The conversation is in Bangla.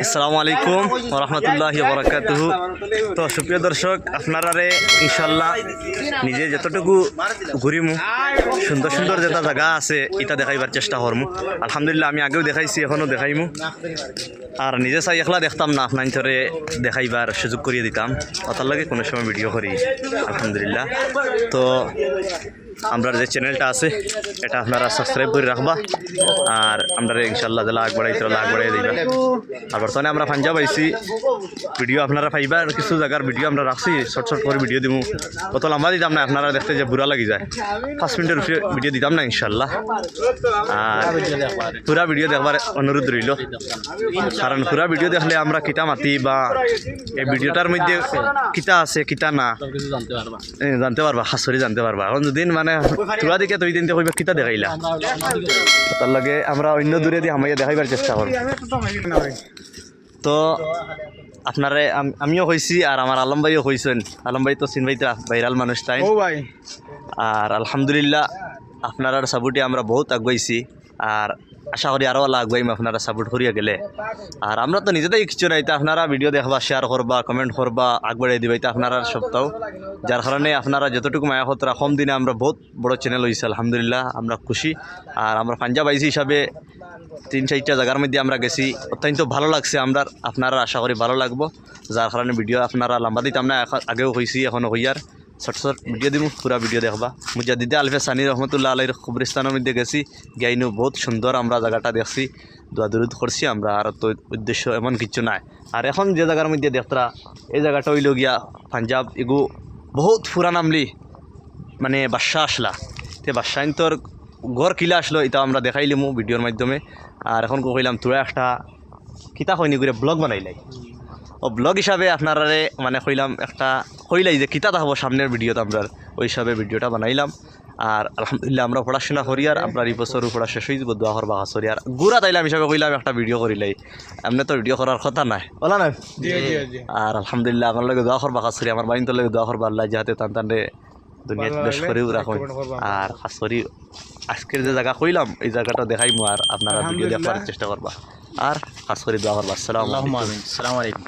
আসসালামু আলাইকুম ওয়া রাহমাতুল্লাহি ওয়া বারাকাতুহু। তো সুপ্রিয় দর্শক, আপনারারে ইনশাল্লাহ নিজে যতটুকু ঘুরিমু সুন্দর সুন্দর যেটা জায়গা আছে এটা দেখাইবার চেষ্টা করমু। আলহামদুলিল্লাহ আমি আগেও দেখাইছি, এখনও দেখাইমু। আর নিজে চাই একলা দেখতাম না, আপনার ধরে দেখাইবার সুযোগ করিয়ে দিতাম, অতার লাগে কোনো সময় ভিডিও করি আলহামদুলিল্লাহ। তো আমরা যে চ্যানেলটা আছে এটা আপনারা সাবস্ক্রাইব করে রাখবা, আর আমরা ইনশাল্লাহ লাগ বাড়াই দিবা। আর বর্তমানে আমরা পাঞ্জাব আইসি, ভিডিও আপনারা পাইবা, আর কিছু জায়গার ভিডিও আমরা রাখছি, শর্ট শর্ট করে ভিডিও দিব, কত লম্বা দিতাম না, আপনারা দেখতে যে বুড়া লাগি যায়, 5 মিনিটের ভিডিও দিতাম না ইনশাল্লাহ। আর পুরা ভিডিও দেখবার অনুরোধ রইল, কারণ পুরা ভিডিও দেখলে আমরা কিতা মাতি বা এই ভিডিওটার মধ্যে কিতা আছে কিতা না জানতে পারবা, হাসরি জানতে পারবা। এখন যদি মানে তোরা দিকে তুই দিন কইবা কিতা দেখাইলা, তার লাগে আমরা অন্য দূরে দিয়ে আমাকে দেখাইবার চেষ্টা করব। তো আপনারে আমিও হয়েছি, আর আমার আলম ভাইও হয়েছেন। আলম ভাই তো চিনবাইতে ভাইরাল মানুষ তাই। আর আলহামদুলিল্লাহ আপনার সাপোর্টে আমরা বহুত আগুয়াইছি, আর আশা করি আরও আগুয়াইম আপনারা সাপোর্ট করিয়া গেলে। আর আমরা তো নিজেদের কিছু নাই, তা আপনারা ভিডিও দেখবা, শেয়ার করবা, কমেন্ট করবা, আগবাড়াই দিবা, এটা আপনারা সপ্তাহ, যার কারণে আপনারা যতটুকু মায়া হতরা কম দিনে আমরা বহুত বড় চ্যানেল হয়েছে আলহামদুলিল্লাহ, আমরা খুশি। আর আমরা পাঞ্জাব আইসি হিসাবে 3-4টা জায়গার মধ্যে আমরা গেছি, অত্যন্ত ভালো লাগছে আমরা, আপনারা আশা করি ভালো লাগবো, যার কারণে ভিডিও আপনারা লম্বা দিতাম না, আগেও হয়েছি এখনও হইয়ার শর্ট শর্ট ভিডিও দিব, পুরা ভিডিও দেখবা। মুজাদ্দিদে আলফে সানি রহমতুল্লাহ আলাইহির কবরস্থানের মধ্যে গেছি, গাইনু বহুত সুন্দর আমরা জায়গাটা দেখছি, দোয়া দুরুদ করছি আমরা, আর তো উদ্দেশ্য এমন কিছু নাই। আর এখন যে জায়গার মধ্যে দেখতরা এই জায়গাটা হইল গিয়া পাঞ্জাব, এগু বহুত পুরান আমলি মানে বাদশাহ আসলা, তে বাদশাহ তোর ঘর কিলা আসলো, এটা আমরা দেখাইলিমু ভিডিওর মাধ্যমে। আর এখন কইলাম তোরা একটা কিতা হয়নি করে ব্লগ বানাইলাই, ও ব্লগ হিসাবে আপনারা মানে কইলাম একটা কইলাই যে কিতা হবো সামনের ভিডিওতে, আমরা ওই হিসাবে ভিডিওটা বানাইলাম। আর আলহামদুলিল্লাহ আমরা পড়াশোনা করি, আর আপনার এই বছরও পড়া শেষ হয়ে যাব, দোয়া করবা হাসরি। আর গুড়া তাইলাম হিসাবে কইলাম একটা ভিডিও করিলাই, এমনি তো ভিডিও করার কথা নাই বলা নাই। আর আলহামদুলিল্লাহ আমার লগে দোয়া করবা হাসরি, আমার বাইন তোর লগে দোয়া করবা, আল্লাহ যাহাতে টানটানে দুনিয়াতে বেশ করেও রাখুন। আর হাসরি আজকের যে জায়গা কইলাম এই জায়গাটা দেখাইমু, আর আপনারা ভিডিও দেখার চেষ্টা করবা, আর হাসরি দোয়া করবা। আসসালামু আলাইকুম।